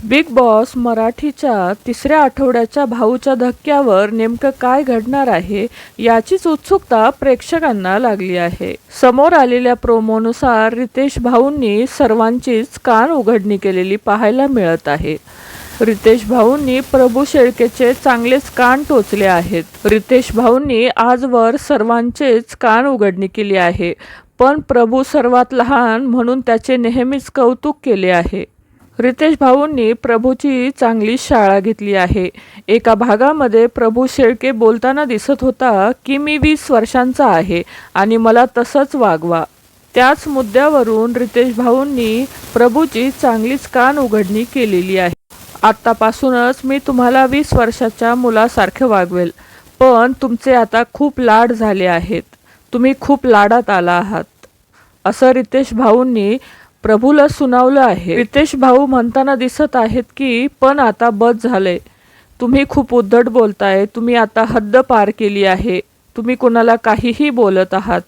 Big boss मराठीच्या तिसऱ्या आठवड्याच्या भाऊच्या धक्क्यावर नेमकं काय घडणार आहे याचीच उत्सुकता प्रेक्षकांना लागली आहे. समोर आलेल्या प्रोमोनुसार रितेश भाऊंनी सर्वांचीच कान उघडणी केलेली पाहायला मिळत आहे. रितेश भाऊंनी प्रभू शेळकेचे चांगलेच कान टोचले आहेत. रितेश भाऊंनी आजवर सर्वांचेच कान उघडणी केली आहे, पण प्रभू सर्वात लहान म्हणून त्याचे नेहमीच कौतुक केले आहे. रितेश भाऊंनी प्रभूची चांगली शाळा घेतली आहे. एका भागामध्ये प्रभू शेळके बोलताना दिसत होता की मी 20 वर्षांचा आहे आणि मला तसंच वागवा. त्याच मुद्द्यावरून रितेश भाऊंनी प्रभूची चांगलीच कान उघडणी केलेली आहे. आत्तापासूनच मी तुम्हाला 20 वर्षाच्या मुलासारखे वागवेल, पण तुमचे आता खूप लाड झाले आहेत. तुम्ही खूप लाडात आला आहात, असं रितेश भाऊंनी प्रभूला सुनावलं आहे. रितेश भाऊ म्हणताना दिसत आहेत की पण आता बस झालंय. तुम्ही खूप उद्धट बोलताय. तुम्ही आता हद्द पार केली आहे. तुम्ही कोणाला काहीही बोलत आहात.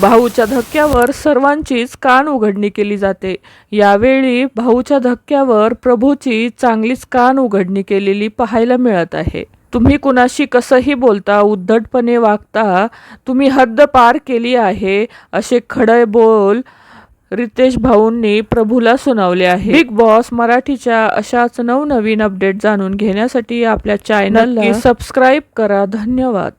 भाऊच्या धक्क्यावर सर्वांचीच कान उघडणी केली जाते. यावेळी भाऊच्या धक्क्यावर प्रभूची चांगलीच कान उघडणी केलेली पाहायला मिळत आहे. तुम्ही कुणाशी कसंही बोलता, उद्धटपणे वागता, तुम्ही हद्द पार केली आहे, असे खडे बोल रितेश भाऊंनी प्रभूला सुनावले आहे. बिग बॉस मराठीच्या अशाच नवनवीन अपडेट जाणून घेण्यासाठी आपल्या चॅनलला सबस्क्राईब करा. धन्यवाद.